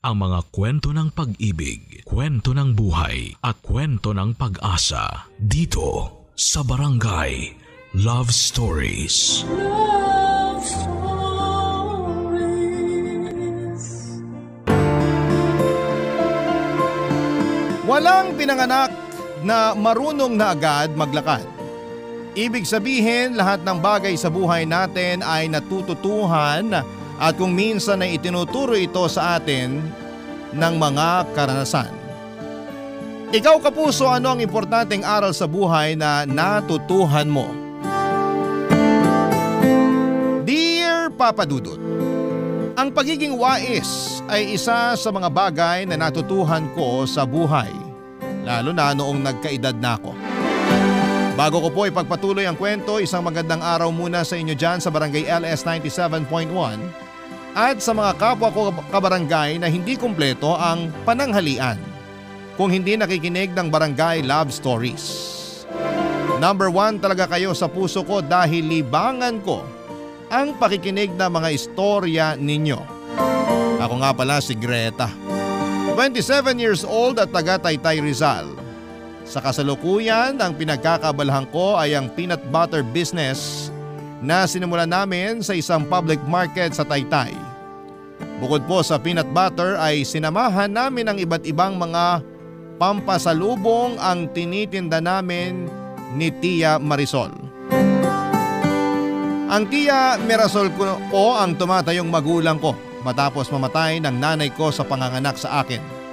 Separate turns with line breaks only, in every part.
ang mga kwento ng pag-ibig, kwento ng buhay at kwento ng pag-asa dito sa Barangay Love Stories.
Love Stories.
Walang pinanganak na marunong na agad maglakad. Ibig sabihin, lahat ng bagay sa buhay natin ay natututuhan at kung minsan ay itinuturo ito sa atin ng mga karanasan. Ikaw kapuso, ano ang importanteng aral sa buhay na natutuhan mo? Dear Papa Dudut, ang pagiging wais ay isa sa mga bagay na natutuhan ko sa buhay, lalo na noong nagkaedad na ako. Bago ko po ipagpatuloy ang kwento, isang magandang araw muna sa inyo dyan sa Barangay LS 97.1 at sa mga kapwa ko kabarangay na hindi kumpleto ang pananghalian kung hindi nakikinig ng Barangay Love Stories. Number 1 talaga kayo sa puso ko dahil libangan ko ang pakikinig ng mga istorya ninyo. Ako nga pala si Greta, 27 years old at taga Taytay, Rizal. Sa kasalukuyan, ang pinagkakabalahan ko ay ang peanut butter business na sinimulan namin sa isang public market sa Taytay. Bukod po sa peanut butter ay sinamahan namin ang iba't ibang mga pampasalubong ang tinitinda namin ni Tia Marisol. Ang Tia Marisol ko po ang tumatayong magulang ko matapos mamatay ng nanay ko sa panganganak sa akin.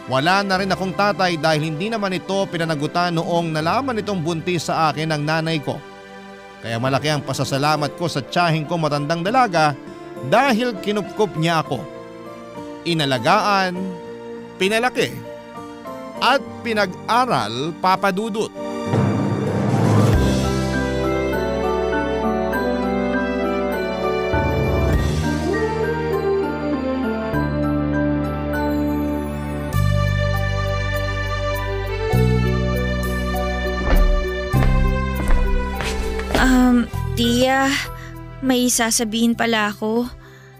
Wala na rin akong tatay dahil hindi naman ito pinanagutan noong nalaman itong buntis sa akin ng nanay ko. Kaya malaki ang pasasalamat ko sa tiyahing ko matandang dalaga dahil kinupkup niya ako. Inalagaan, pinalaki, at pinag-aral, Papa Dudut.
Tia, may sasabihin pala ako.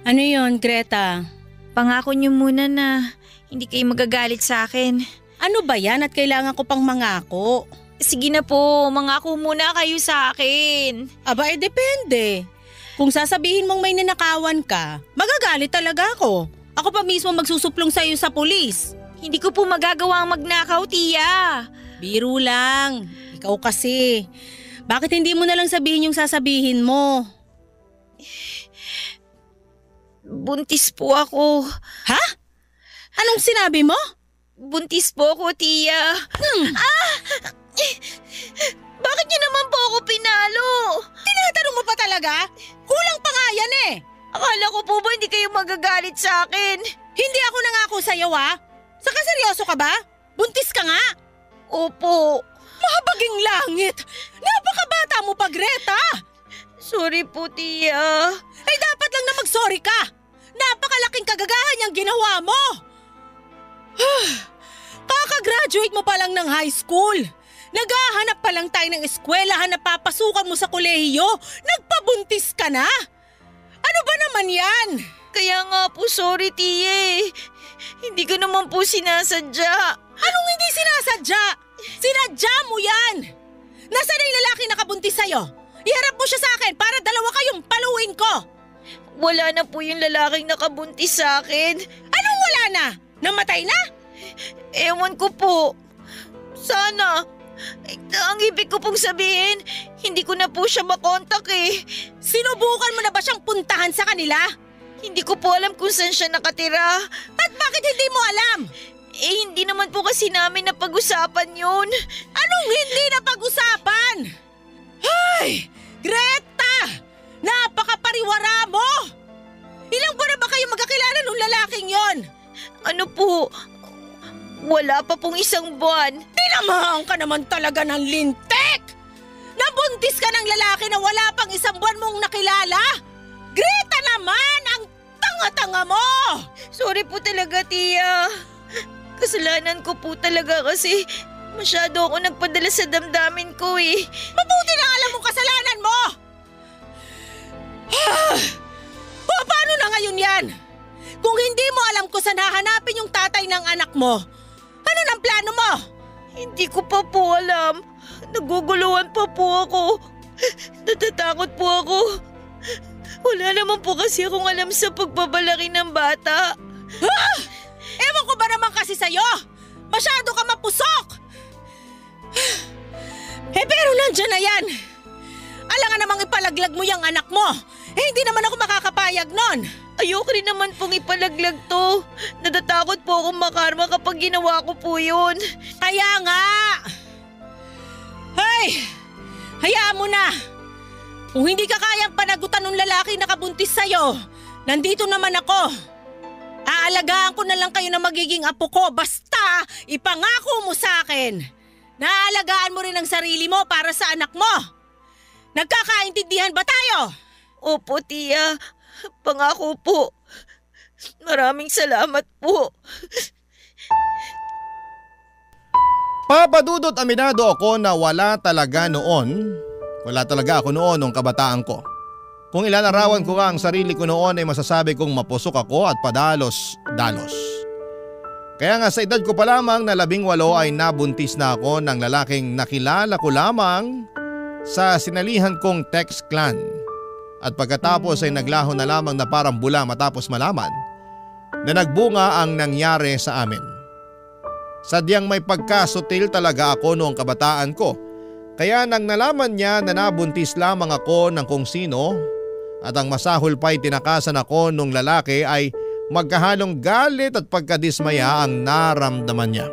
Ano yon, Greta?
Pangako niyo muna na hindi kayo magagalit sa akin.
Ano ba yan at kailangan ko pang mangako?
Sige na po, mangako muna kayo sa akin.
Aba, depende. Kung sasabihin mong may ninakawan ka, magagalit talaga ako. Ako pa mismo magsusuplong sa'yo sa pulis.
Hindi ko po magagawa ang magnakaw, Tia.
Biro lang. Ikaw kasi. Bakit hindi mo na lang sabihin yung sasabihin mo?
Buntis po ako.
Ha? Anong sinabi mo?
Buntis po ako, Tia. Bakit niyo naman po ako pinalo?
Tinatanong mo pa talaga? Kulang pa nga yan eh.
Akala ko po ba hindi kayo magagalit sa akin?
Hindi ako nangako sa'yo Saka seryoso ka ba? Buntis ka nga?
Opo.
Mahabaging langit! Napakabata mo pa, Greta!
Sorry po, Tia.
Ay dapat lang na mag-sorry ka! Napakalaking kagagahan yung ginawa mo! Kaka-graduate mo pa lang ng high school. Naghahanap pa lang tayo ng eskwelahan na papasukan mo sa kolehiyo. Nagpabuntis ka na? Ano ba naman yan?
Kaya nga po, sorry, Tia. Hindi ko naman po sinasadya.
Anong hindi sinasadya? Sinadya mo yan! Nasaan yung lalaki nakabuntis sa'yo? Iharap mo siya sa akin para dalawa kayong paluin ko!
Wala na po yung lalaking nakabuntis sa akin.
Anong wala na? Namatay na?
Ewan ko po. Sana. Ang ibig ko pong sabihin, hindi ko na po siya makontak eh.
Sinubukan mo na ba siyang puntahan sa kanila?
Hindi ko po alam kung saan siya nakatira.
At bakit hindi mo alam?
Hindi naman po kasi namin napag-usapan yun.
Anong hindi napag-usapan? Ay! Greta! Napakapariwara mo! Ilang buwan na ba kayo magkakilala nung lalaking yon?
Ano po? Wala pa pong isang buwan.
Tinamahan ka naman talaga ng lintik! Nabuntis ka ng lalaki na wala pang isang buwan mong nakilala? Greta naman! Ang tanga-tanga mo!
Sorry po talaga, Tia. Kasalanan ko po talaga kasi masyado ako nagpadala sa damdamin ko eh.
Mabuti na alam mo kasalanan mo! Paano na ngayon yan? Kung hindi mo alam kung saan mo? Ano nang plano mo?
Hindi ko pa po alam. Naguguluhan pa po ako. Natatakot po ako. Wala naman po kasi akong alam sa pagbabalaki ng bata.
Ewan ko ba naman kasi sa'yo? Masyado ka mapusok! Pero nandyan na yan. Alangan namang ipalaglag mo yung anak mo. Hindi naman ako makakapayag nun.
Ayoko rin naman pong ipalaglag to. Natatakot po akong makarma kapag ginawa ko po yun.
Kaya nga! Hey! Hayaan mo na! Kung hindi ka kayang panagutan ng lalaki na kabuntis sa'yo, nandito naman ako. Aalagaan ko na lang kayo na magiging apo ko basta ipangako mo sa akin. Naalagaan mo rin ang sarili mo para sa anak mo. Nagkakaintindihan ba tayo?
Opo, tiya. Pangako po. Maraming salamat po.
Papa Dudut, aminado ako na wala talaga ako noon nung kabataan ko. Kung ilalarawan ko nga ang sarili ko noon ay masasabi kong mapusok ako at padalos-dalos. Kaya nga sa edad ko pa lamang na 18 ay nabuntis na ako ng lalaking nakilala ko lamang sa sinalihan kong text clan. At pagkatapos ay naglaho na lamang na parang bula matapos malaman na nagbunga ang nangyari sa amin. Sadyang may pagkasutil talaga ako noong kabataan ko. Kaya nang nalaman niya na nabuntis lamang ako ng kung sino at ang masahol pa'y tinakasan ako nung lalaki ay magkahalong galit at pagkadismaya ang naramdaman niya.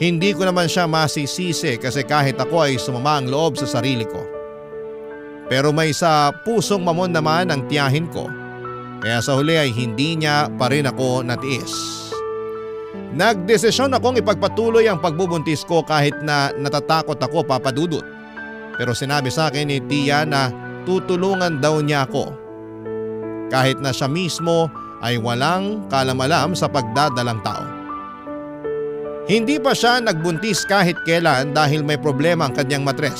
Hindi ko naman siya masisisi kasi kahit ako ay sumama ang loob sa sarili ko. Pero may sa pusong mamon naman ang tiyahin ko. Kaya sa huli ay hindi niya pa rin ako natiis. Nagdesisyon akong ipagpatuloy ang pagbubuntis ko kahit na natatakot ako, Papa Dudut. Pero sinabi sa akin ni Tia na tutulungan daw niya ako. Kahit na siya mismo ay walang kalamalam sa pagdadalang tao. Hindi pa siya nagbuntis kahit kailan dahil may problema ang kanyang matres.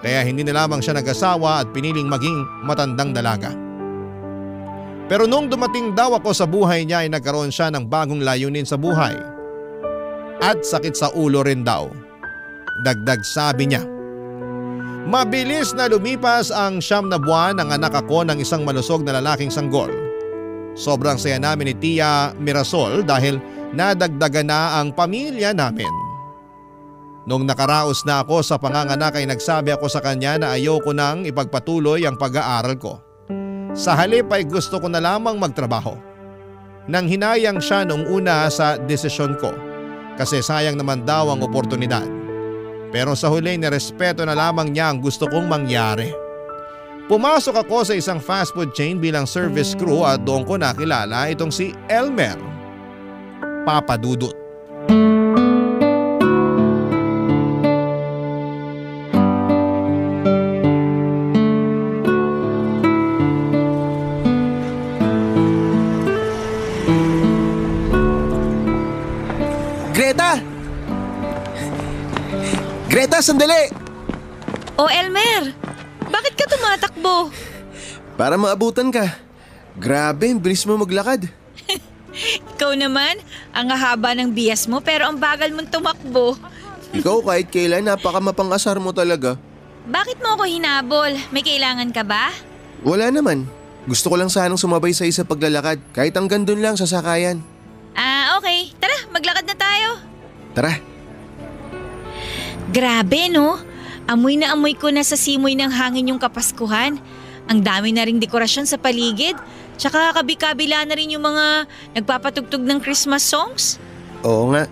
Kaya hindi na lamang siya nag-asawa at piniling maging matandang dalaga. Pero nung dumating daw ako sa buhay niya ay nagkaroon siya ng bagong layunin sa buhay. At sakit sa ulo rin daw. Dagdag sabi niya. Mabilis na lumipas ang 9 na buwan ng anak ako ng isang malusog na lalaking sanggol. Sobrang saya namin ni Tia Mirasol dahil nadagdagan na ang pamilya namin. Nung nakaraos na ako sa panganganak ay nagsabi ako sa kanya na ayoko nang ipagpatuloy ang pag-aaral ko. Sa halip ay gusto ko na lamang magtrabaho. Nang hinayang siya noong una sa desisyon ko kasi sayang naman daw ang oportunidad. Pero sa huli nirespeto na lamang niya ang gusto kong mangyari. Pumasok ako sa isang fast food chain bilang service crew at doon ko nakilala itong si Elmer. Papa Dudut.
Greta, sandali!
O Elmer, bakit ka tumatakbo?
Para maabutan ka. Grabe, bilis mo maglakad.
Ikaw naman, ang haba ng bias mo pero ang bagal mong tumakbo.
Ikaw kahit kailan napakamapang-asar mo talaga.
Bakit mo ako hinabol? May kailangan ka ba?
Wala naman. Gusto ko lang sanang sumabay sa isa paglalakad kahit hanggang dun lang sa sakayan.
Okay. Tara, maglakad na tayo.
Tara.
Grabe no? Amoy na amoy ko na sa simoy ng hangin yung Kapaskuhan. Ang dami na ring dekorasyon sa paligid. Tsaka kabi-kabila na rin yung mga nagpapatugtog ng Christmas songs.
Oo nga.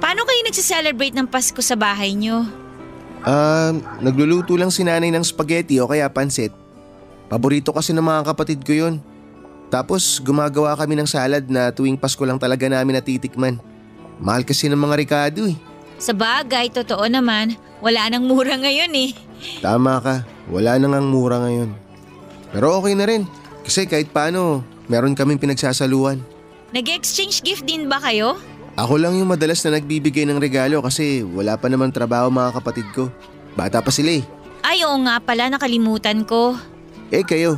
Paano kayo nagsiselebrate ng Pasko sa bahay nyo?
Nagluluto lang si nanay ng spaghetti o kaya pansit. Paborito kasi ng mga kapatid ko yun. Tapos gumagawa kami ng salad na tuwing Pasko lang talaga namin natitikman. Mahal kasi ng mga Ricardo eh.
Sa bagay, totoo naman, wala nang mura ngayon eh.
Tama ka, wala nang ang mura ngayon. Pero okay na rin, kasi kahit paano, meron kaming pinagsasaluhan.
Nag-exchange gift din ba kayo?
Ako lang yung madalas na nagbibigay ng regalo kasi wala pa naman trabaho mga kapatid ko. Bata pa sila eh.
Ay oo nga pala, nakalimutan ko.
Kayo,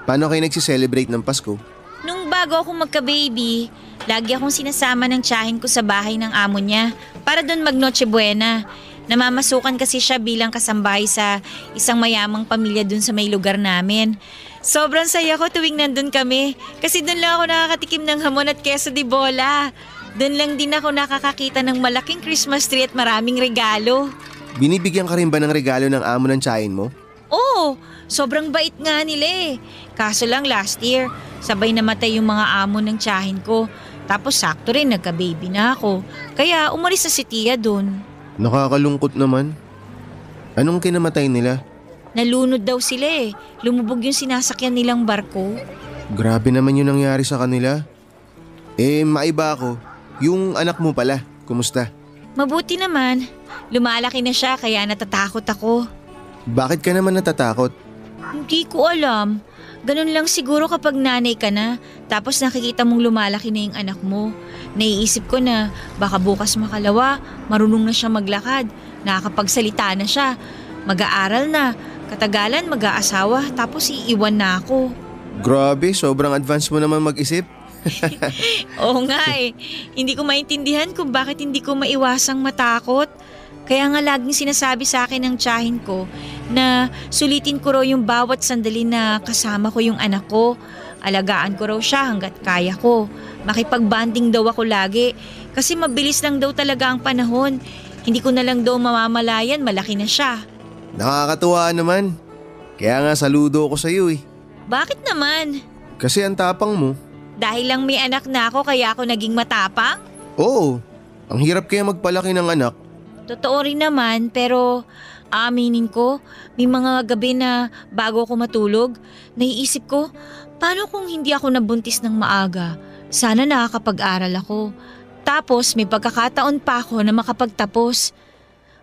paano kayo nagsiselebrate ng Pasko?
Nung bago ako magka-baby, Lagi akong sinasama ng tiyahin ko sa bahay ng amo niya para doon mag-Noche Buena. Namamasukan kasi siya bilang kasambahay sa isang mayamang pamilya doon sa may lugar namin. Sobrang saya ko tuwing nandun kami kasi doon lang ako nakakatikim ng hamon at queso de bola. Doon lang din ako nakakakita ng malaking Christmas tree at maraming regalo.
Binibigyan ka rin ba ng regalo ng amo ng tiyahin mo?
Oo, sobrang bait nga nila eh. Kaso lang last year, sabay namatay yung mga amo ng tiyahin ko. Tapos sakto rin nagka-baby na ako. Kaya umalis na si Tia doon.
Nakakalungkot naman. Anong kinamatay nila?
Nalunod daw sila eh. Lumubog yung sinasakyan nilang barko.
Grabe naman yung nangyari sa kanila. Maiba ako. Yung anak mo pala, kumusta?
Mabuti naman. Lumalaki na siya kaya natatakot ako.
Bakit ka naman natatakot?
Hindi ko alam. Ganun lang siguro kapag nanay ka na, tapos nakikita mong lumalaki na yung anak mo. Naiisip ko na baka bukas makalawa, marunong na siya maglakad, nakakapagsalita na siya, mag-aaral na, katagalan mag-aasawa, tapos iiwan na ako.
Grabe, sobrang advance mo naman mag-isip.
Oo nga eh, hindi ko maintindihan kung bakit hindi ko maiwasang matakot. Kaya nga laging sinasabi sa akin ng tiyahin ko na sulitin ko raw yung bawat sandali na kasama ko yung anak ko. Alagaan ko raw siya hanggat kaya ko. Makipag-bonding daw ako lagi kasi mabilis lang daw talaga ang panahon. Hindi ko na lang daw mamamalayan, malaki na siya.
Nakakatuwa naman. Kaya nga saludo ako sa iyo eh.
Bakit naman?
Kasi ang tapang mo.
Dahil lang may anak na ako kaya ako naging matapang?
Oo, ang hirap kaya magpalaki ng anak.
Totoo rin naman pero aminin ko, may mga gabi na bago ako matulog, naiisip ko, paano kung hindi ako nabuntis ng maaga? Sana nakakapag-aral ako. Tapos may pagkakataon pa ako na makapagtapos.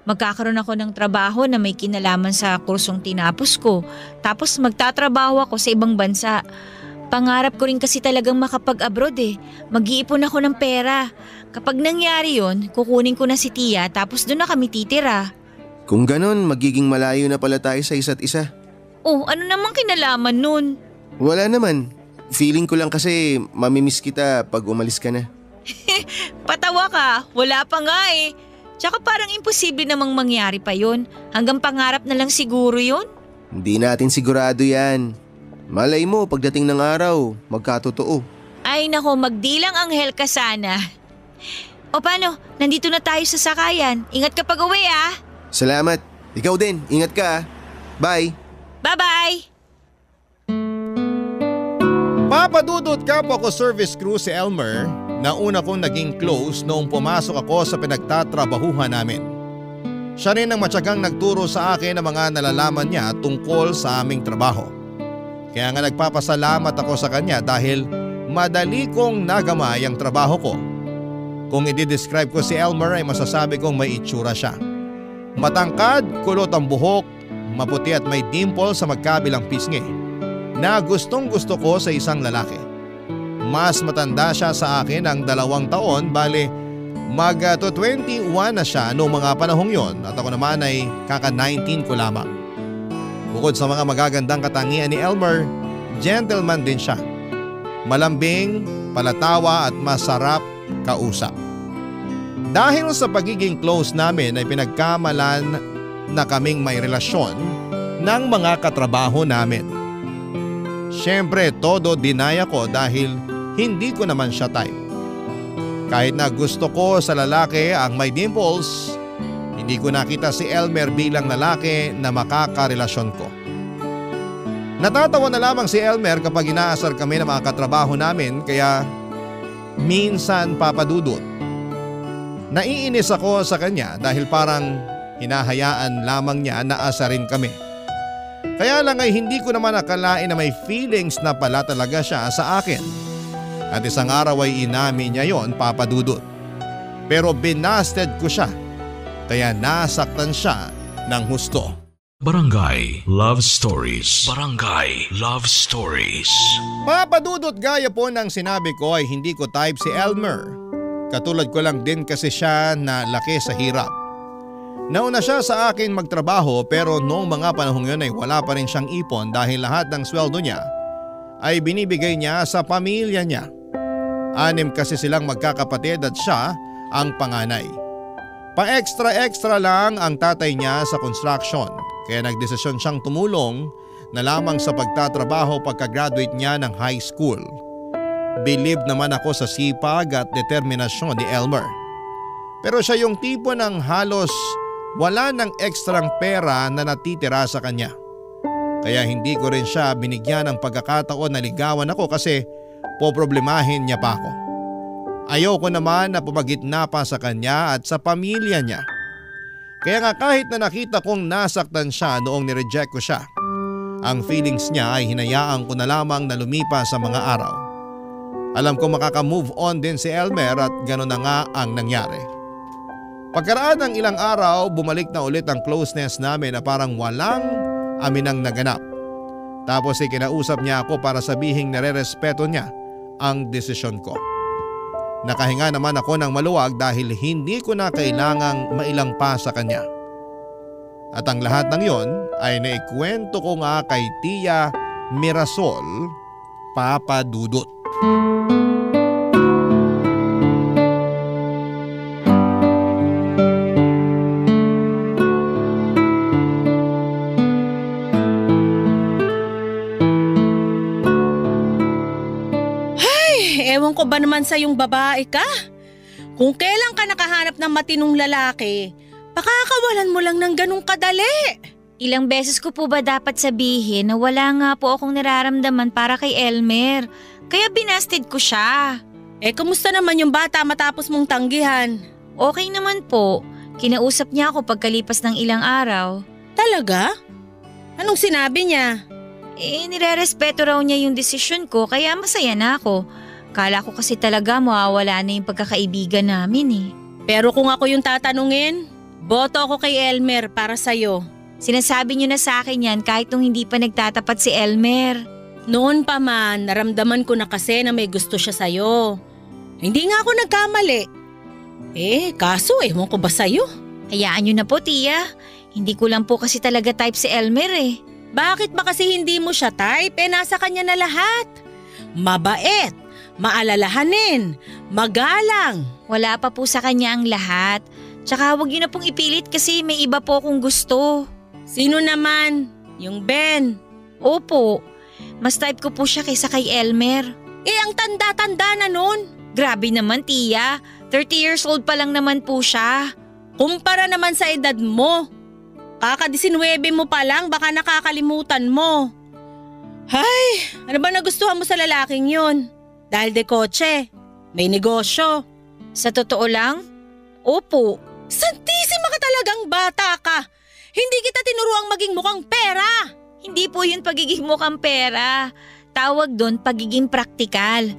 Magkakaroon ako ng trabaho na may kinalaman sa kursong tinapos ko. Tapos magtatrabaho ako sa ibang bansa. Pangarap ko rin kasi talagang makapag-abroad eh. Mag-iipon ako ng pera. Kapag nangyari yon, kukunin ko na si Tia tapos doon na kami titira.
Kung ganon, magiging malayo na pala tayo sa isa't isa.
Oh, ano namang kinalaman nun?
Wala naman. Feeling ko lang kasi mamimiss kita pag umalis ka na.
Patawa ka, wala pa nga eh. Tsaka parang imposible namang mangyari pa yon. Hanggang pangarap na lang siguro yon.
Hindi natin sigurado yan. Malay mo, pagdating ng araw, magkatotoo.
Ay nako, magdilang anghel ka sana. O paano, nandito na tayo sa sakayan. Ingat ka pag uwi ah.
Salamat. Ikaw din, ingat ka ah. Bye.
Bye-bye.
Papa Dudut, kapwa ko service crew si Elmer na una kong naging close noong pumasok ako sa pinagtatrabahuhan namin. Siya rin ang matyagang nagturo sa akin ng mga nalalaman niya tungkol sa aming trabaho. Kaya nga nagpapasalamat ako sa kanya dahil madali kong nagamay ang trabaho ko. Kung i-describe ko si Elmer ay masasabi kong may itsura siya. Matangkad, kulot ang buhok, maputi at may dimple sa magkabilang pisngi na gustong gusto ko sa isang lalaki. Mas matanda siya sa akin ng 2 taon, bale mag-21 na siya noong mga panahong yon at ako naman ay kaka-19 ko lamang. Bukod sa mga magagandang katangian ni Elmer, gentleman din siya. Malambing, palatawa at masarap kausap. Dahil sa pagiging close namin ay pinagkamalan na kaming may relasyon ng mga katrabaho namin. Siyempre todo dinaya ko dahil hindi ko naman siya type. Kahit na gusto ko sa lalaki ang may dimples, hindi ko nakita si Elmer bilang lalaki na makakarelasyon ko. Natatawa na lamang si Elmer kapag inaasar kami ng mga katrabaho namin kaya minsan papadudot. Naiinis ako sa kanya dahil parang hinahayaan lamang niya na asarin kami. Kaya lang ay hindi ko naman akalain na may feelings na pala talaga siya sa akin. At isang araw ay inamin niya yon, papadudot. Pero binasted ko siya. Kaya nasaktan siya ng husto.
Barangay Love Stories. Barangay Love Stories.
Papadudot, gaya po ng sinabi ko ay hindi ko type si Elmer. Katulad ko lang din kasi siya na laki sa hirap. Nauna siya sa akin magtrabaho pero noong mga panahong yun ay wala pa rin siyang ipon dahil lahat ng sweldo niya ay binibigay niya sa pamilya niya. 6 kasi silang magkakapatid at siya ang panganay. Pa-extra-extra lang ang tatay niya sa construction kaya nagdesisyon siyang tumulong na lamang sa pagtatrabaho pagka-graduate niya ng high school. Believe naman ako sa sipag at determinasyon ni Elmer. Pero siya yung tipo ng halos wala ng ekstrang pera na natitira sa kanya. Kaya hindi ko rin siya binigyan ng pagkakataon na ligawan ako kasi poproblemahin niya pa ako. Ayoko naman na pumagitna pa sa kanya at sa pamilya niya. Kaya nga kahit na nakita kong nasaktan siya noong nireject ko siya, ang feelings niya ay hinayaan ko na lamang na lumipas sa mga araw. Alam ko makaka-move on din si Elmer at gano'n na nga ang nangyari. Pagkaraan ng ilang araw, bumalik na ulit ang closeness namin na parang walang aminang naganap. Tapos kinausap niya ako para sabihing nare-respeto niya ang desisyon ko. Nakahinga naman ako ng maluwag dahil hindi ko na kailangang mailang pa sa kanya. At ang lahat ng yon ay naikwento ko nga kay Tia Mirasol, Papa Dudut.
Ewan ko ba naman sa yung babae ka? Kung kailan ka nakahanap ng matinong lalaki, pakakawalan mo lang ng ganong kadali.
Ilang beses ko po ba dapat sabihin na wala nga po akong nararamdaman para kay Elmer? Kaya binasted ko siya.
Kamusta naman yung bata matapos mong tanggihan?
Okay naman po. Kinausap niya ako pagkalipas ng ilang araw.
Talaga? Anong sinabi niya?
Nirerespeto raw niya yung desisyon ko kaya masaya na ako. Kala ko kasi talaga mawawala na yung pagkakaibigan namin
Pero kung ako yung tatanungin, boto ako kay Elmer para sa'yo.
Sinasabi niyo na sa akin yan kahit nung hindi pa nagtatapat si Elmer.
Noon pa man, naramdaman ko na kasi na may gusto siya sa'yo. Hindi nga ako nagkamali. Kaso ewan ko ba sa'yo?
Hayaan niyo na po, Tia. Hindi ko lang po kasi talaga type si Elmer
Bakit ba kasi hindi mo siya type? Nasa kanya na lahat. Mabait, maalalahanin, magalang.
Wala pa po sa kanya ang lahat. Tsaka huwag niyo na pong ipilit kasi may iba po akong gusto.
Sino naman? Yung Ben?
Opo. Mas type ko po siya kaysa kay Elmer.
Ang tanda-tanda na nun.
Grabe naman, Tia. 30 years old pa lang naman po siya.
Kumpara naman sa edad mo. Kaka-19 mo pa lang, baka nakakalimutan mo. Hay, ano ba nagustuhan mo sa lalaking yun? Dahil de kotse, may negosyo.
Sa totoo lang? Opo.
Santisima ka talagang bata ka. Hindi kita tinuruang maging mukhang pera.
Hindi po yun pagiging mukhang pera. Tawag doon pagiging praktikal.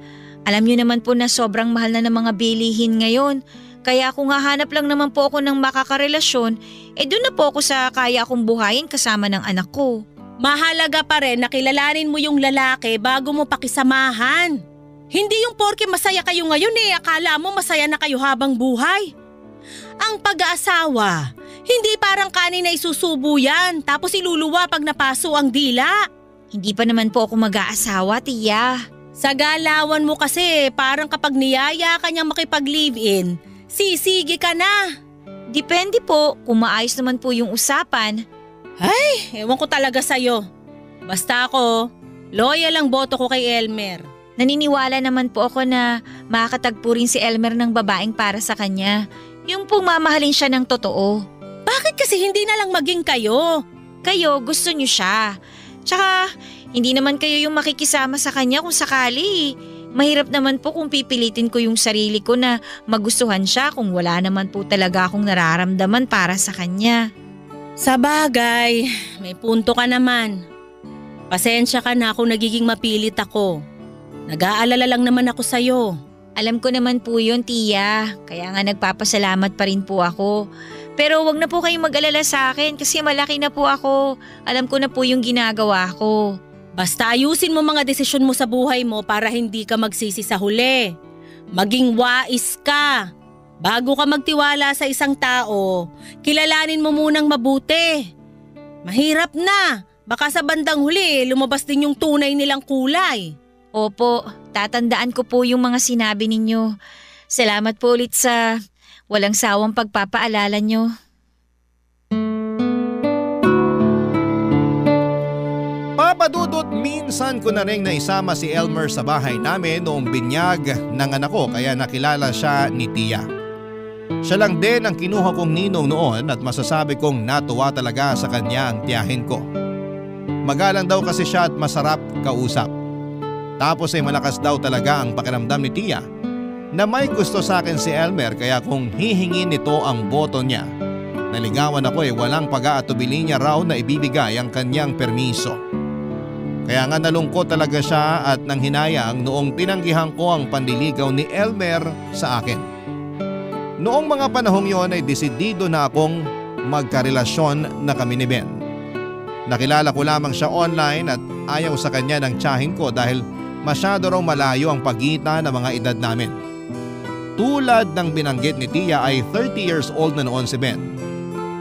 Alam niyo naman po na sobrang mahal na ng mga bilihin ngayon. Kaya kung hahanap lang naman po ako ng makakarelasyon, doon na po ako sa kaya akong buhayin kasama ng anak ko.
Mahalaga pa rin na kilalanin mo yung lalaki bago mo pakisamahan. Hindi yung porke masaya kayo ngayon akala mo masaya na kayo habang buhay. Ang pag-aasawa, hindi parang kanin na isusubo yan tapos iluluwa pag napaso ang dila.
Hindi pa naman po ako mag-aasawa, Tia.
Sa galawan mo kasi parang kapag niyaya ka niyang makipag-live-in, sisigi ka na.
Depende po kung maayos naman po yung usapan.
Ay, ewan ko talaga sa'yo. Basta ako, loyal ang boto ko kay Elmer.
Naniniwala naman po ako na makakatagpo rin si Elmer ng babaeng para sa kanya. Yung pong mamahalin siya ng totoo.
Bakit kasi hindi na lang maging kayo?
Kayo, gusto niyo siya. Tsaka, hindi naman kayo yung makikisama sa kanya kung sakali. Mahirap naman po kung pipilitin ko yung sarili ko na magustuhan siya kung wala naman po talaga akong nararamdaman para sa kanya.
Sa bagay, may punto ka naman. Pasensya ka na kung nagiging mapilit ako. Nag-aalala lang naman ako sa'yo.
Alam ko naman po yun, Tia. Kaya nga nagpapasalamat pa rin po ako. Pero wag na po kayong mag-alala sa akin kasi malaki na po ako. Alam ko na po yung ginagawa ko.
Basta ayusin mo mga desisyon mo sa buhay mo para hindi ka magsisi sa huli. Maging wais ka. Bago ka magtiwala sa isang tao, kilalanin mo munang mabuti. Mahirap na. Baka sa bandang huli, lumabas din yung tunay nilang kulay.
Opo, tatandaan ko po yung mga sinabi ninyo. Salamat po ulit sa walang sawang pagpapaalala nyo.
Papa Dudut, minsan ko na rin naisama si Elmer sa bahay namin noong binyag ng anak ko kaya nakilala siya ni Tia. Siya lang din ang kinuha kong ninong noon at masasabi kong natuwa talaga sa kanya ang tiyahin ko. Magalang daw kasi siya at masarap kausap. Tapos ay malakas daw talaga ang pakiramdam ni Tia na may gusto sa akin si Elmer kaya kung hihingin nito ang boto niya, naligawan ako walang pag-aatubili niya raw na ibibigay ang kanyang permiso. Kaya nga nalungkot talaga siya at nang hinayang noong tinanggihan ko ang panliligaw ni Elmer sa akin. Noong mga panahong yon ay desidido na akong magkarelasyon na kami ni Ben. Nakilala ko lamang siya online at ayaw sa kanya ng tiyahin ko dahil masyado raw malayo ang pagitan ng mga edad namin. Tulad ng binanggit ni Tia ay 30 years old na noon si Ben.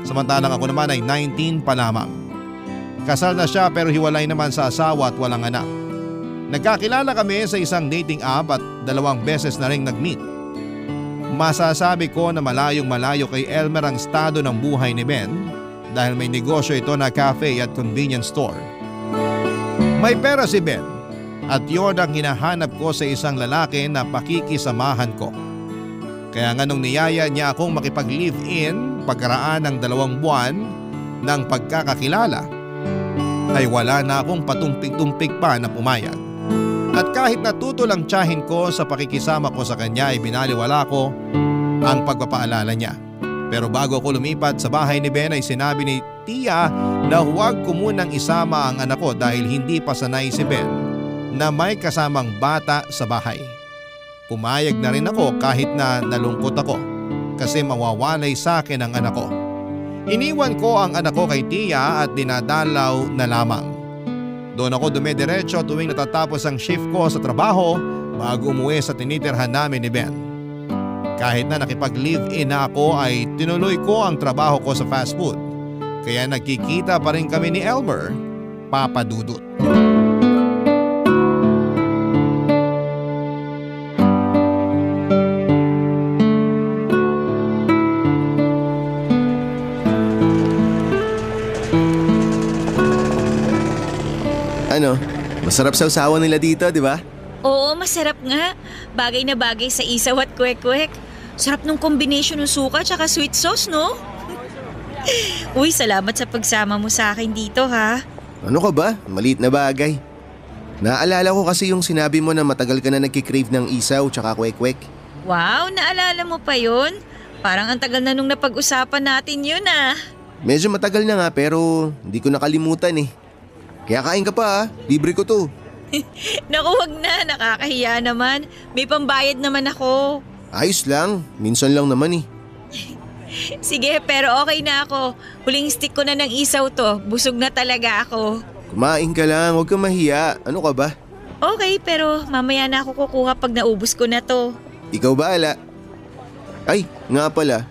Samantalang ako naman ay 19 pa lamang. Kasal na siya pero hiwalay naman sa asawa at walang anak. Nagkakilala kami sa isang dating app at 2 beses na ring nag-meet. Masasabi ko na malayong-malayo kay Elmer ang estado ng buhay ni Ben dahil may negosyo ito na cafe at convenience store. May pera si Ben at yun ang hinahanap ko sa isang lalaki na pakikisamahan ko. Kaya nga nung niyaya niya akong makipag-live-in pagkaraan ng 2 buwan ng pagkakakilala, ay wala na akong patumpik-tumpik pa na pumayag. At kahit natuto lang tiyahin ko sa pakikisama ko sa kanya ay binaliwala ko ang pagpapaalala niya. Pero bago ako lumipat sa bahay ni Ben ay sinabi ni Tia na huwag ko munang isama ang anak ko dahil hindi pa sanay si Ben na may kasamang bata sa bahay. Pumayag na rin ako kahit na nalungkot ako kasi mawawalay sa akin ang anak ko. Iniwan ko ang anak ko kay Tia at dinadalaw na lamang. Doon ako dumidiretso tuwing natatapos ang shift ko sa trabaho bago umuwi sa tinitirhan namin ni Ben. Kahit na nakipag-live-in na ako ay tinuloy ko ang trabaho ko sa fast food. Kaya nagkikita pa rin kami ni Elmer, Papa Dudut.
Ano, masarap sausawan nila dito, di ba?
Oo, masarap nga. Bagay na bagay sa isaw at kwek-kwek. Sarap nung combination ng suka at sweet sauce, no? Uy, salamat sa pagsama mo sa akin dito, ha?
Ano ka ba? Maliit na bagay. Naalala ko kasi yung sinabi mo na matagal ka na nagkikrave ng isaw tsaka kwek-kwek.
Wow, naalala mo pa yun? Parang ang tagal na nung napag-usapan natin yun, ah.
Medyo matagal na nga pero hindi ko nakalimutan eh. Kaya kain ka pa, libre ko to.
Naku, wag na. Nakakahiya naman. May pambayad naman ako.
Ayos lang, minsan lang naman eh.
Sige, pero okay na ako. Huling stick ko na ng isaw to. Busog na talaga ako.
Kumain ka lang, huwag kang mahiya. Ano ka ba?
Okay, pero mamaya na ako kukuha pag naubos ko na to.
Ikaw bahala. Ay, nga pala.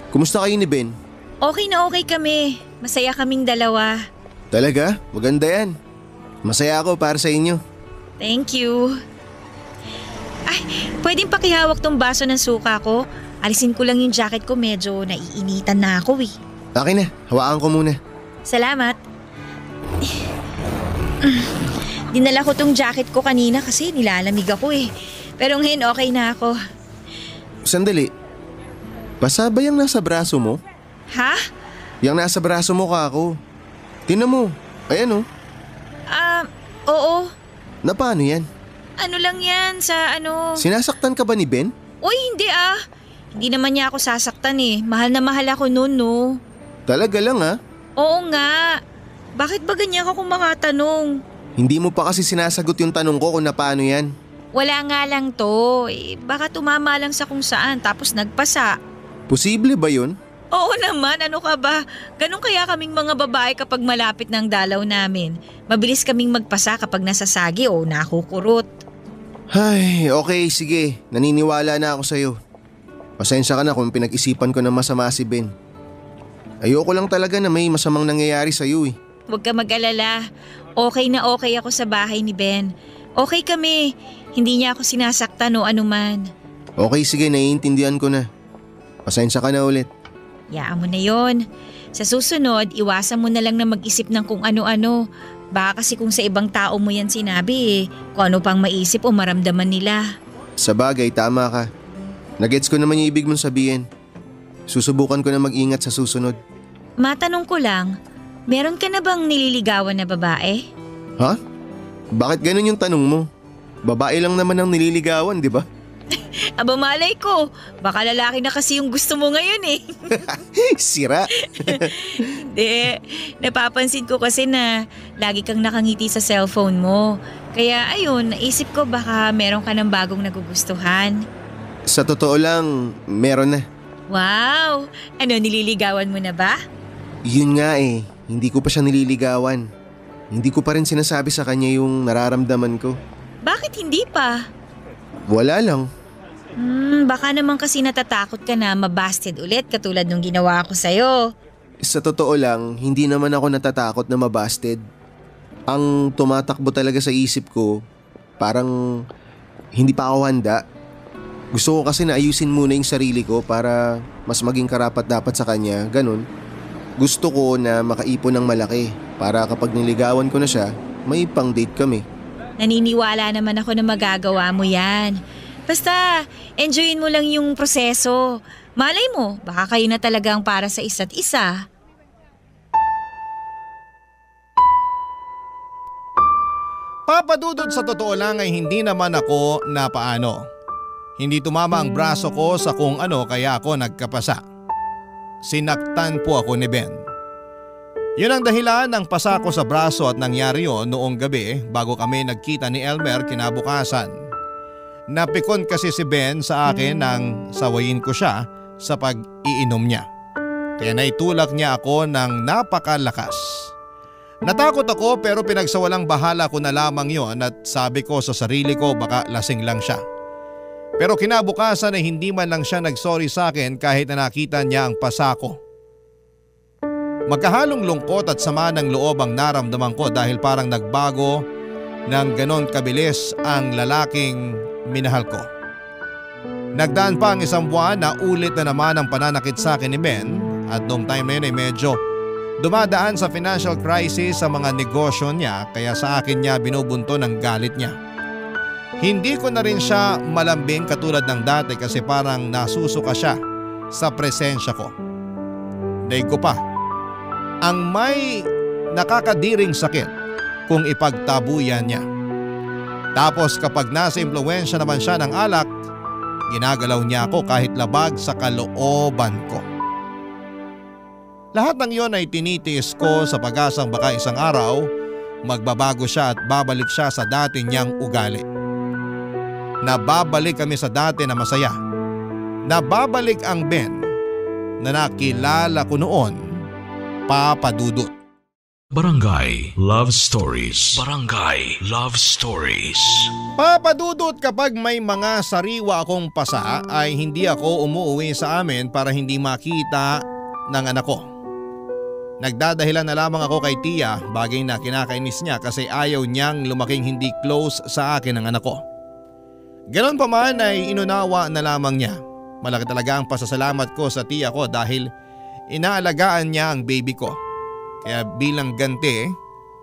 Kumusta kayo ni Ben?
Okay na okay kami. Masaya kaming dalawa.
Talaga? Maganda yan. Masaya ako para sa inyo.
Thank you. Ay, pwedeng pakihawak tong baso ng suka ko? Alisin ko lang yung jacket ko, medyo naiinitan na ako eh.
Akin na, hawakan ko muna.
Salamat. Dinala ko tong jacket ko kanina kasi nilalamig ako eh. Pero ngayon okay na ako.
Sandali. Basa ba yung nasa braso mo?
Ha?
Yung nasa braso mo ka ako. Tingnan mo. Ayan oh.
Oo.
Na paano yan?
Ano lang yan sa ano...
Sinasaktan ka ba ni Ben?
Uy, hindi ah. Hindi naman niya ako sasaktan eh. Mahal na mahal ako noon, no?
Talaga lang ah.
Oo nga. Bakit ba ganyan ka kung makatanong?
Hindi mo pa kasi sinasagot yung tanong ko kung na paano yan.
Wala nga lang to. Baka tumama lang sa kung saan tapos nagpasa.
Posible ba yun?
Oo naman, ano ka ba? Ganun kaya kaming mga babae kapag malapit ng dalaw namin. Mabilis kaming magpasa kapag nasasagi o nakukurot.
Ay, okay, sige. Naniniwala na ako sa'yo. Pasensya ka na kung pinag-isipan ko na masama si Ben. Ayoko lang talaga na may masamang nangyayari sa'yo eh.
Huwag ka mag-alala. Okay na okay ako sa bahay ni Ben. Okay kami. Hindi niya ako sinasaktan o anuman.
Okay, sige, naiintindihan ko na. Pasensya ka na ulit.
Yaan mo na yon. Sa susunod, iwasan mo na lang na mag-isip ng kung ano-ano. Baka kasi kung sa ibang tao mo yan sinabi kung ano pang maisip o maramdaman nila.
Sa bagay, tama ka. Nagets ko naman yung ibig mong sabihin. Susubukan ko na mag-ingat sa susunod.
Matanong ko lang, meron ka na bang nililigawan na babae?
Ha? Bakit ganun yung tanong mo? Babae lang naman ang nililigawan, di ba?
Aba malay ko, baka lalaki na kasi yung gusto mo ngayon eh.
Sira.
Hindi, napapansin ko kasi na lagi kang nakangiti sa cellphone mo. Kaya ayun, naisip ko baka meron ka ng bagong nagugustuhan.
Sa totoo lang, meron na.
Wow! Ano, nililigawan mo na ba?
Yun nga eh, hindi ko pa siya nililigawan. Hindi ko pa rin sinasabi sa kanya yung nararamdaman ko.
Bakit hindi pa?
Wala lang.
Baka naman kasi natatakot ka na mabasted ulit katulad nung ginawa ko sa'yo.
Sa totoo lang, hindi naman ako natatakot na mabasted. Ang tumatakbo talaga sa isip ko, parang hindi pa ako handa. Gusto ko kasi na ayusin muna yung sarili ko para mas maging karapat-dapat sa kanya, ganun. Gusto ko na makaipon ng malaki para kapag niligawan ko na siya, may pang-date kami.
Naniniwala naman ako na magagawa mo yan. Basta, enjoyin mo lang yung proseso. Malay mo, baka kayo na talagang para sa isa't isa.
Papadudod sa totoo lang ay hindi naman ako napaano. Hindi tumama ang braso ko sa kung ano kaya ako nagkapasa. Sinaktan po ako ni Ben. Yun ang dahilan ng pasa ko sa braso at nangyari yun noong gabi bago kami nagkita ni Elmer kinabukasan. Napikon kasi si Ben sa akin nang sawayin ko siya sa pag-iinom niya. Kaya naitulak niya ako ng napakalakas. Natakot ako pero pinagsawalang bahala ko na lamang yon at sabi ko sa sarili ko baka lasing lang siya. Pero kinabukasan ay hindi man lang siya nagsorry sa akin kahit na nakita niya ang pasa ko. Magkahalong lungkot at sama ng loob ang naramdaman ko dahil parang nagbago ng ganon kabilis ang lalaking minahal ko. Nagdaan pa ang isang buwan na ulit na naman ang pananakit sa akin ni Ben at noong time na yun ay medyo dumadaan sa financial crisis sa mga negosyo niya kaya sa akin niya binubunto ng galit niya. Hindi ko na rin siya malambing katulad ng dati kasi parang nasusuka siya sa presensya ko. Daig ko pa, ang may nakakadiring sakit kung ipagtabuyan niya. Tapos kapag nasa impluwensya naman siya ng alak, ginagalaw niya ako kahit labag sa kalooban ko. Lahat ng iyon ay tinitiis ko sa pag-asang baka isang araw magbabago siya at babalik siya sa dati niyang ugali. Nababalik kami sa dati na masaya. Nababalik ang Ben na nakilala ko noon, Papadudot.
Barangay Love Stories. Barangay Love Stories.
Papadudot, kapag may mga sariwa akong pasa ay hindi ako umuwi sa amin para hindi makita ng anak ko. Nagdadahilan na lamang ako kay Tia, bagay na kinakainis niya kasi ayaw niyang lumaking hindi close sa akin ang anak ko. Ganon pa man ay inunawa na lamang niya. Malaki talaga ang pasasalamat ko sa Tia ko dahil inaalagaan niya ang baby ko. Kaya bilang ganti,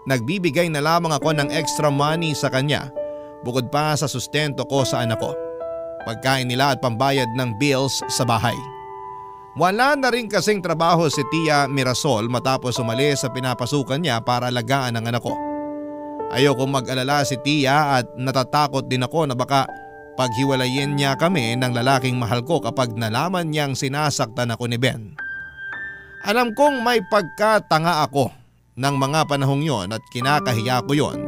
nagbibigay na lamang ako ng extra money sa kanya bukod pa sa sustento ko sa anak ko. Pagkain nila at pambayad ng bills sa bahay. Wala na rin kasing trabaho si Tia Mirasol matapos umalis sa pinapasukan niya para alagaan ang anak ko. Ayokong mag-alala si Tia at natatakot din ako na baka paghiwalayin niya kami ng lalaking mahal ko kapag nalaman niyang sinasaktan ako ni Ben. Alam kong may pagkatanga ako ng mga panahong yon at kinakahiya ko yon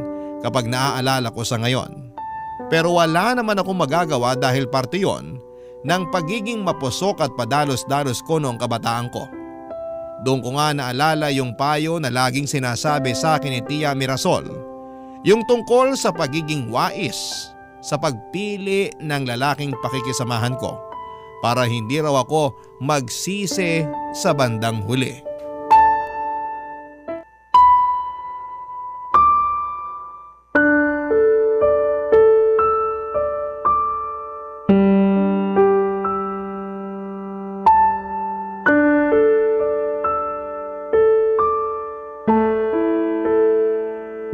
kapag naaalala ko sa ngayon. Pero wala naman akong magagawa dahil parte yon ng pagiging mapusok at padalos-dalos ko noong kabataan ko. Doon ko nga naalala yung payo na laging sinasabi sa akin ni Tia Mirasol, yung tungkol sa pagiging wais sa pagpili ng lalaking pakikisamahan ko para hindi raw ako magsisi sa bandang huli.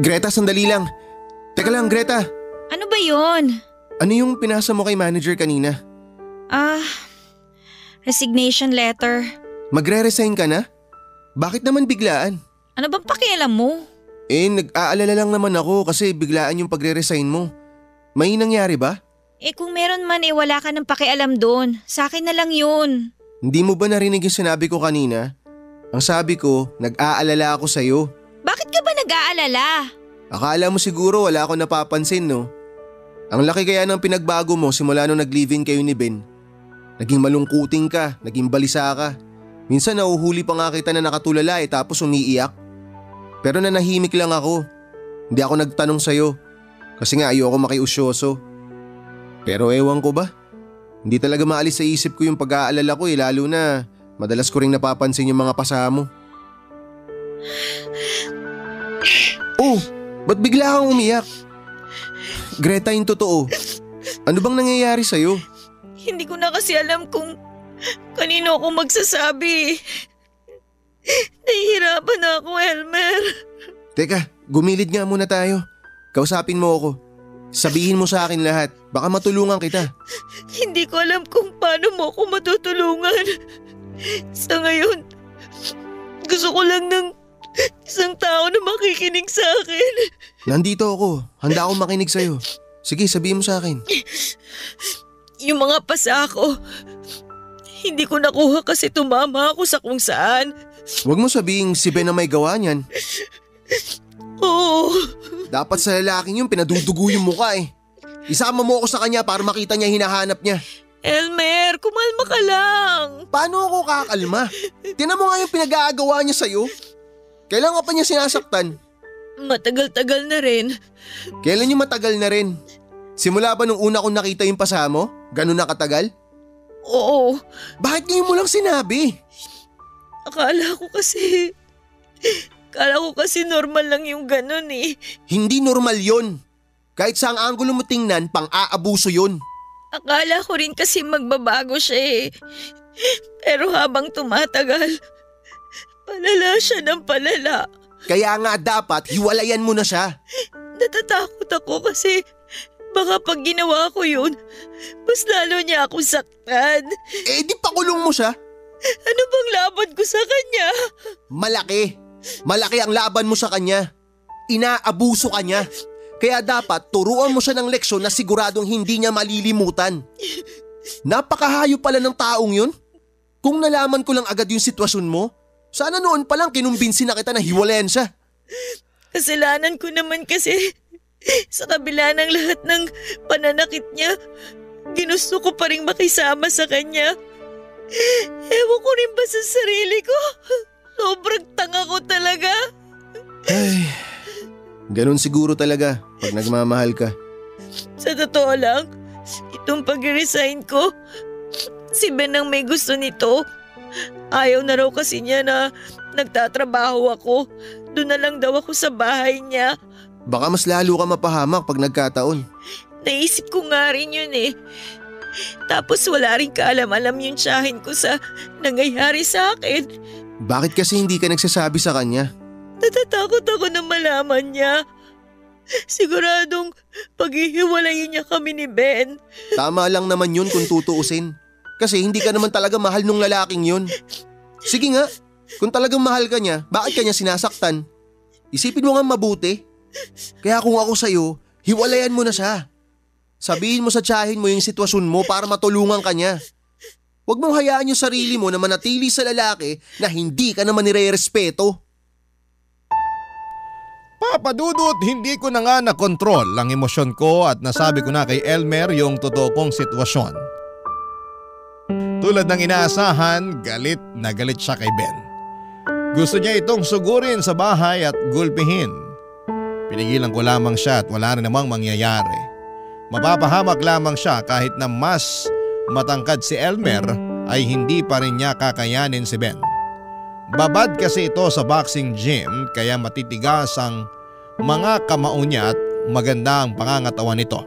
Greta, sandali lang. Teka lang, Greta.
Ano ba yon?
Ano yung pinasa mo kay manager kanina?
Resignation letter.
Magre-resign ka na? Bakit naman biglaan?
Ano bang pakialam mo?
Nag-aalala lang naman ako kasi biglaan yung pagre-resign mo. May nangyari ba?
Kung meron man wala ka ng pakialam doon. Sa akin na lang yun.
Hindi mo ba narinig yung sinabi ko kanina? Ang sabi ko, nag-aalala ako sa'yo.
Bakit ka ba nag-aalala?
Akala mo siguro wala ako napapansin, no? Ang laki kaya ng pinagbago mo simula nung nag-live-in kayo ni Ben. Naging malungkuting ka, naging balisa ka. Minsan nauhuli pa nga kita na nakatulala tapos umiiyak. Pero nanahimik lang ako. Hindi ako nagtanong sa'yo. Kasi nga ayoko makiusyoso. Pero ewan ko ba? Hindi talaga maalis sa isip ko yung pag-aalala ko lalo na madalas ko ring napapansin yung mga pasa mo. Oh, ba't bigla kang umiyak? Greta, yung totoo. Ano bang nangyayari sa'yo?
Hindi ko na kasi alam kung kanino ako magsasabi. Nahihirapan na ako, Elmer.
Teka, gumilid nga muna tayo. Kausapin mo ako. Sabihin mo sa akin lahat. Baka matulungan kita.
Hindi ko alam kung paano mo ako matutulungan. Sa ngayon, gusto ko lang ng isang tao na makikinig sa akin.
Nandito ako. Handa akong makinig sa'yo. Sige, sabihin mo sa akin.
Yung mga pasa ko, hindi ko nakuha kasi tumama ako sa kung saan.
Huwag mo sabihin si Ben na may gawa niyan.
Oo.
Dapat sa lalaking yung pinadudugo yung mukha eh. Isama mo ako sa kanya para makita niya hinahanap niya.
Elmer, kumalma ka lang.
Paano ako kakalma? Tingnan mo nga yung pinag-aagawa niya sa'yo. Kailan ka pa niya sinasaktan?
Matagal-tagal na rin.
Kailan yung matagal na rin? Simula ba nung una kong nakita yung pasa mo? Ganun na katagal?
Oo.
Bakit ngayon mo lang sinabi?
Akala ko kasi normal lang yung ganun eh.
Hindi normal yon. Kahit saang anggulo mo tingnan, pang-aabuso yon.
Akala ko rin kasi magbabago siya eh. Pero habang tumatagal, palala siya ng palala.
Kaya nga dapat hiwalayan mo na siya.
Natatakot ako kasi baka pag ginawa ko yun, mas lalo niya akong saktan.
Di pakulong mo siya.
Ano bang laban ko sa kanya?
Malaki. Malaki ang laban mo sa kanya. Inaabuso ka niya. Kaya dapat turuan mo siya ng leksyon na siguradong hindi niya malilimutan. Napakahayo pala ng taong yun. Kung nalaman ko lang agad yung sitwasyon mo, sana noon pa lang kinumbinsi na kita na hiwalayan siya.
Kasalanan ko naman kasi sa kabila ng lahat ng pananakit niya, ginusto ko pa rin makisama sa kanya. Ewan ko rin ba sa sarili ko? Sobrang tanga ko talaga.
Ay, ganun siguro talaga pag nagmamahal ka.
Sa totoo lang, itong pag-resign ko, si Ben ang may gusto nito. Ayaw na raw kasi niya na nagtatrabaho ako. Doon na lang daw ako sa bahay niya.
Baka mas lalo ka mapahamak pag nagkataon.
Naisip ko nga rin yun eh. Tapos wala rin kaalam-alam yung tiyahin ko sa nangyayari sa akin.
Bakit kasi hindi ka nagsasabi sa kanya?
Natatakot ako na malaman niya. Siguradong paghihiwalayin niya kami ni Ben.
Tama lang naman yun kung tutuusin. Kasi hindi ka naman talaga mahal nung lalaking yun. Sige nga, kung talagang mahal ka niya, bakit ka niya sinasaktan? Isipin mo nga mabuti. Kaya kung ako sa'yo, hiwalayan mo na siya. Sabihin mo sa tiyahin mo yung sitwasyon mo para matulungan ka niya. Huwag mong hayaan yung sarili mo na manatili sa lalaki na hindi ka naman nire-respeto.
Papa Dudut, hindi ko na nga nakontrol ang emosyon ko at nasabi ko na kay Elmer yung totoo kong sitwasyon. Tulad ng inaasahan, galit na galit siya kay Ben. Gusto niya itong sugurin sa bahay at gulpihin. Pinigilan ko lamang siya at wala na namang mangyayari. Mapapahamak lamang siya kahit na mas matangkad si Elmer ay hindi pa rin niya kakayanin si Ben. Babad kasi ito sa boxing gym kaya matitigas ang mga kamao niya at maganda ang pangangatawan nito.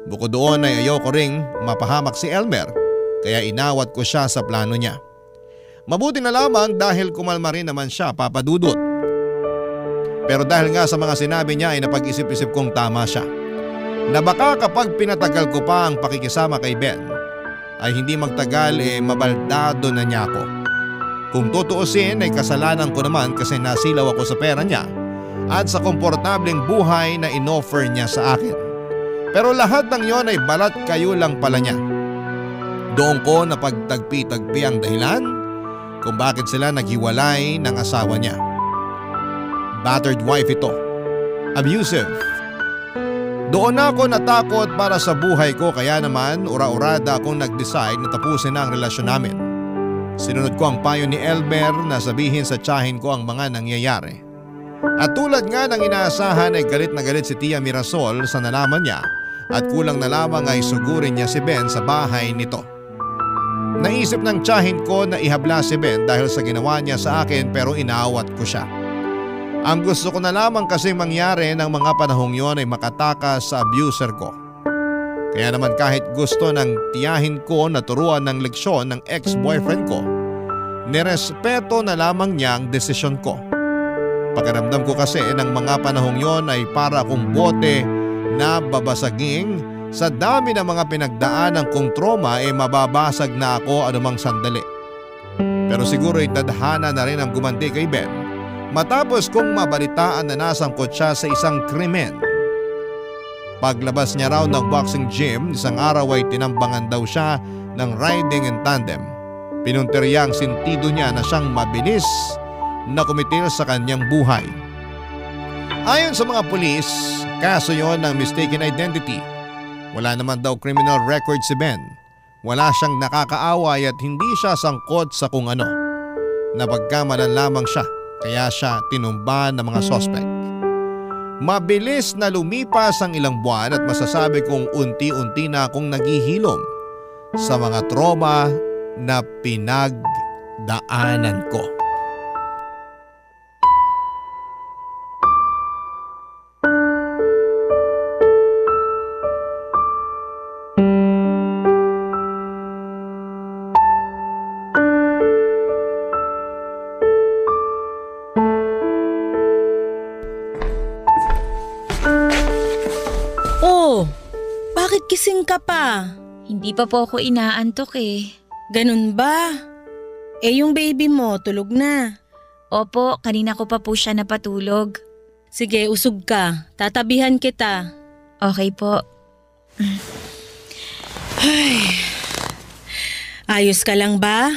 Bukod doon ay ayoko ring mapahamak si Elmer kaya inawat ko siya sa plano niya. Mabuti na lamang dahil kumalma rin naman siya, Papa Dudut. Pero dahil nga sa mga sinabi niya ay napag-isip-isip kong tama siya. Na baka kapag pinatagal ko pa ang pakikisama kay Ben ay hindi magtagal mabaldado na niya ako. Kung tutuusin ay kasalanan ko naman kasi nasilaw ako sa pera niya at sa komportableng buhay na inoffer niya sa akin. Pero lahat ng yon ay balat kayo lang pala niya. Doon ko napagtagpi-tagpi ang dahilan kung bakit sila naghiwalay ng asawa niya. Battered wife ito. Abusive. Doon ako natakot para sa buhay ko kaya naman ura-urada akong nag-decide na tapusin na ang relasyon namin. Sinunod ko ang payo ni Elmer na sabihin sa tiyahin ko ang mga nangyayari. At tulad nga ng inaasahan ay galit na galit si Tia Mirasol sa nalaman niya at kulang na lamang ay sugurin niya si Ben sa bahay nito. Naisip ng tiyahin ko na ihabla si Ben dahil sa ginawa niya sa akin pero inaawat ko siya. Ang gusto ko na lamang kasi mangyari ng mga panahong yon ay makatakas sa abuser ko. Kaya naman kahit gusto ng tiyahin ko na turuan ng leksyon ng ex-boyfriend ko, nirespeto na lamang niya ang desisyon ko. Pakiramdam ko kasi ng mga panahong yon ay para akong bote na babasaging sa dami ng mga pinagdaanan kong trauma ay mababasag na ako anumang sandali. Pero siguro ay tadhana na rin ang gumanti kay Ben matapos kong mabalitaan na nasangkot siya sa isang krimen. Paglabas niya raw ng boxing gym, isang araw ay tinambangan daw siya ng riding in tandem. Pinuntirya ang sentido niya na siyang mabilis na kumitil sa kanyang buhay. Ayon sa mga pulis, kaso yon ng mistaken identity. Wala naman daw criminal record si Ben. Wala siyang nakakaaway at hindi siya sangkot sa kung ano. Napagkamalan lamang siya kaya siya tinumba ng mga suspect. Mabilis na lumipas ang ilang buwan at masasabi kong unti-unti na akong naghihilom sa mga trauma na pinagdaanan ko.
Gising ka pa.
Hindi pa po ako inaantok eh.
Ganun ba? Yung baby mo tulog na.
Opo, kanina ko pa po siya napatulog.
Sige, usog ka. Tatabihan kita.
Okay po.
Ay. Ayos ka lang ba?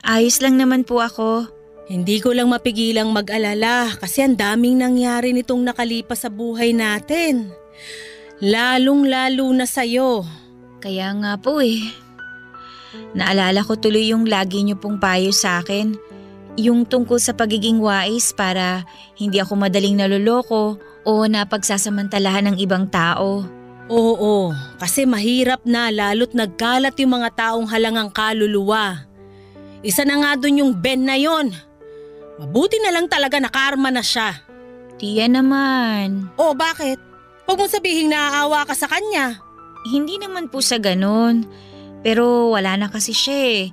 Ayos lang naman po ako.
Hindi ko lang mapigilang mag-alala kasi ang daming nangyari nitong nakalipas sa buhay natin. Lalong-lalo na sa'yo.
Kaya nga po eh. Naalala ko tuloy yung lagi niyo pong payo sa akin. Yung tungkol sa pagiging wais para hindi ako madaling naloloko o napagsasamantalahan ng ibang tao.
Oo, kasi mahirap na lalo't nagkalat yung mga taong halangang kaluluwa. Isa na nga dun yung Ben na yon. Mabuti na lang talaga na karma na siya.
Tiya naman.
Oh, bakit? Huwag mong sabihing naaawa ka sa kanya.
Hindi naman po sa ganun. Pero wala na kasi siya eh.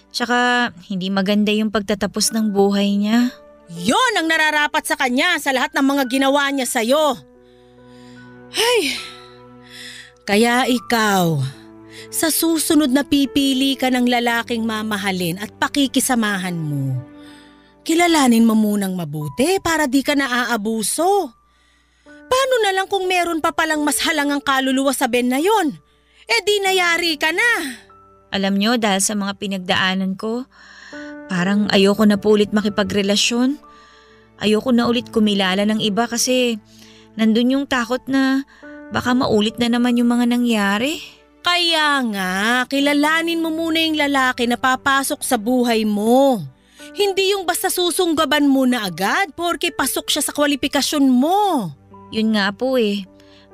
Tsaka hindi maganda yung pagtatapos ng buhay niya.
Yon ang nararapat sa kanya sa lahat ng mga ginawa niya sa'yo. Ay, kaya ikaw, sa susunod na pipili ka ng lalaking mamahalin at pakikisamahan mo, kilalanin mo munang mabuti para di ka naaabuso. Paano na lang kung meron pa palang mas halangang kaluluwa sa Ben na yon? Di nayari ka na.
Alam nyo, dahil sa mga pinagdaanan ko, parang ayoko na po ulit makipagrelasyon. Ayoko na ulit kumilala ng iba kasi nandun yung takot na baka maulit na naman yung mga nangyari.
Kaya nga, kilalanin mo muna yung lalaki na papasok sa buhay mo. Hindi yung basta susunggaban mo na agad porke pasok siya sa kwalifikasyon mo.
Yun nga po eh.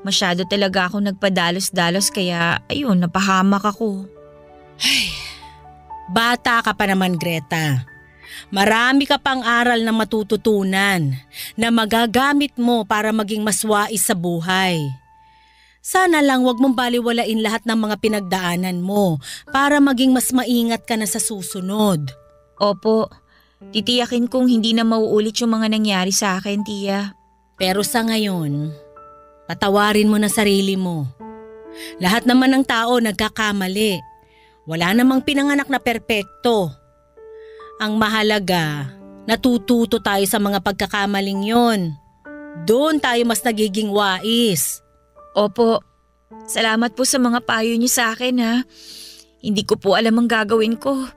Masyado talaga ako nagpadalos-dalos kaya ayun, napahamak ako.
Ay, bata ka pa naman, Greta. Marami ka pang aral na matututunan na magagamit mo para maging mas wais sa buhay. Sana lang wag mong baliwalain lahat ng mga pinagdaanan mo para maging mas maingat ka na sa susunod.
Opo, Titiyakin kong hindi na mauulit yung mga nangyari sa akin, Tia.
Pero sa ngayon, patawarin mo na sarili mo. Lahat naman ng tao nagkakamali. Wala namang pinanganak na perpekto. Ang mahalaga, natututo tayo sa mga pagkakamaling yon. Doon tayo mas nagiging wais.
Opo, salamat po sa mga payo niyo sa akin ha. Hindi ko po alam ang gagawin ko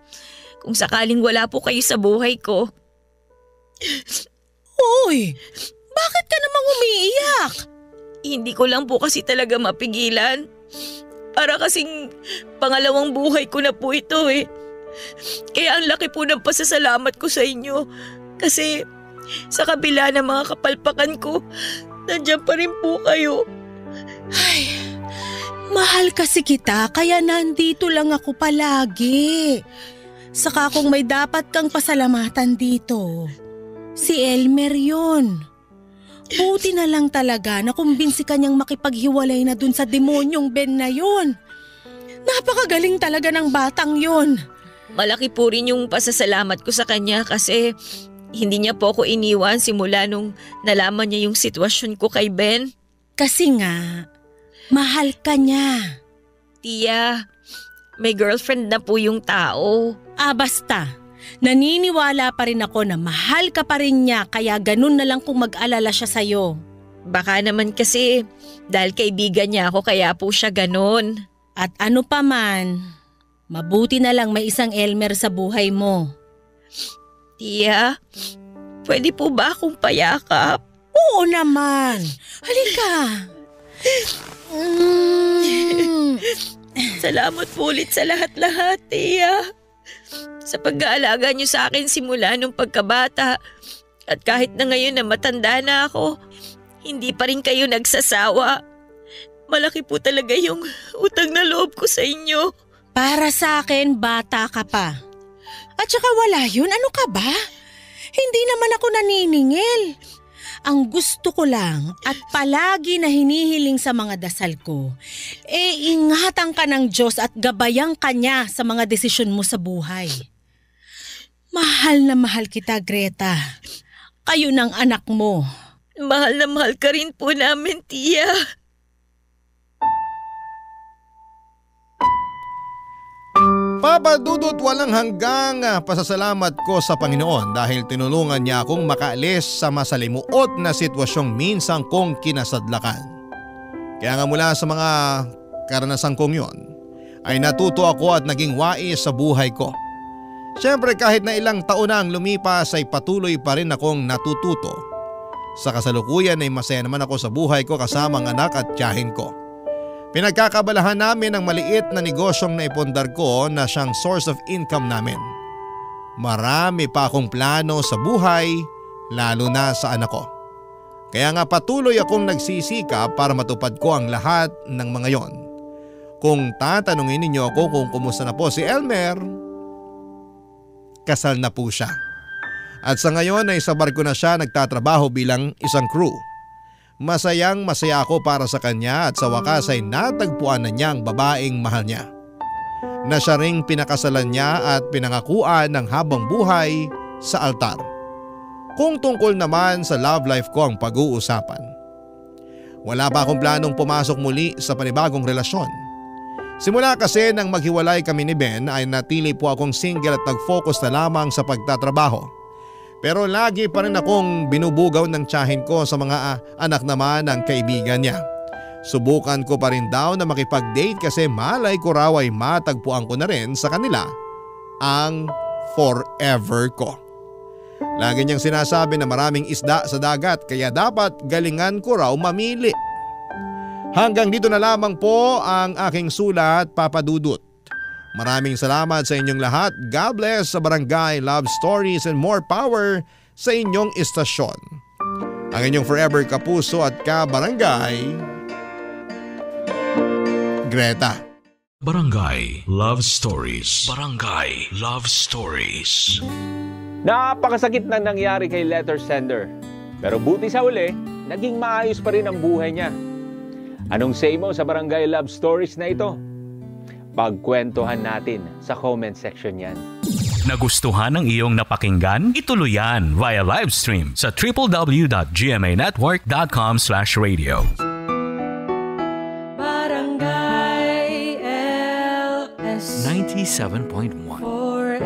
kung sakaling wala po kayo sa buhay ko.
Uy, bakit ka namang umiiyak?
Hindi ko lang po kasi talaga mapigilan. Para kasing pangalawang buhay ko na po ito eh. Kaya ang laki po ng pasasalamat ko sa inyo. Kasi sa kabila ng mga kapalpakan ko, nandiyan pa rin po kayo.
Ay, mahal kasi kita kaya nandito lang ako palagi. Saka kung may dapat kang pasalamatan dito, si Elmer yun. Buti na lang talaga na kumbinsi kanyang makipaghiwalay na dun sa demonyong Ben na yun. Napakagaling talaga ng batang yun.
Malaki po rin yung pasasalamat ko sa kanya kasi hindi niya po ako iniwan simula nung nalaman niya yung sitwasyon ko kay Ben.
Kasi nga, mahal ka niya.
Tia, may girlfriend na po yung tao.
Basta. Naniniwala pa rin ako na mahal ka pa rin niya kaya ganun na lang kung mag-alala siya sa'yo.
Baka naman kasi dahil kaibigan niya ako kaya po siya ganun.
At ano pa man, mabuti na lang may isang Elmer sa buhay mo.
Tia, pwede po ba akong payakap?
Oo naman. Halika.
Salamat po ulit sa lahat-lahat, Tia. Sa pag-aalaga niyo sa akin simula nung pagkabata. At kahit na ngayon na matanda na ako, hindi pa rin kayo nagsasawa. Malaki po talaga yung utang na loob ko sa inyo.
Para sa akin, bata ka pa. At saka wala yun, ano ka ba? Hindi naman ako naniningil. Ang gusto ko lang at palagi na hinihiling sa mga dasal ko, ingatan ka ng Diyos at gabayang ka niya sa mga desisyon mo sa buhay. Mahal na mahal kita, Greta. Kayo ng anak mo.
Mahal na mahal ka rin po namin, Tia.
Papa Dudut, walang hanggang pasasalamat ko sa Panginoon dahil tinulungan niya akong makaalis sa masalimuot na sitwasyong minsan kong kinasadlakan. Kaya nga mula sa mga karanasan kong yon, ay natuto ako at naging wais sa buhay ko. Siyempre kahit na ilang taon na ang lumipas ay patuloy pa rin akong natututo. Sa kasalukuyan ay masaya naman ako sa buhay ko kasama ang anak at tiyahin ko. Pinagkakabalahan namin ang maliit na negosyong naipundar ko na siyang source of income namin. Marami pa akong plano sa buhay, lalo na sa anak ko. Kaya nga patuloy akong nagsisikap para matupad ko ang lahat ng mga yon. Kung tatanungin ninyo ako kung kumusta na po si Elmer, kasal na po siya. At sa ngayon ay sa barko na siya nagtatrabaho bilang isang crew. Masayang masaya ako para sa kanya at sa wakas ay natagpuan na niya ang babaeng mahal niya. Na siya ring pinakasalan niya at pinangakuan ng habang buhay sa altar. Kung tungkol naman sa love life ko ang pag-uusapan. Wala pa akong planong pumasok muli sa panibagong relasyon. Simula kasi nang maghiwalay kami ni Ben ay natili po akong single at nag-focus na lamang sa pagtatrabaho. Pero lagi pa rin akong binubugaw ng tiyahin ko sa mga anak naman ng kaibigan niya. Subukan ko pa rin daw na makipag-date kasi malay ko raw ay matagpuan ko na rin sa kanila ang forever ko. Lagi niyang sinasabi na maraming isda sa dagat kaya dapat galingan ko raw mamili. Hanggang dito na lamang po ang aking sulat, Papa Dudut. Maraming salamat sa inyong lahat. God bless sa Barangay Love Stories and more power sa inyong istasyon. Ang inyong forever kapuso at ka-barangay, Greta.
Barangay Love Stories. Barangay Love Stories.
Napakasakit na nangyari kay letter sender. Pero buti sa uli, naging maayos pa rin ang buhay niya. Anong say mo sa Barangay Love Stories na ito? Pagkwentuhan natin sa comment section yan.
Nagustuhan ng iyong napakinggan? Ituloy yan via live stream sa www.gmanetwork.com/radio.
Barangay LS
97.1
4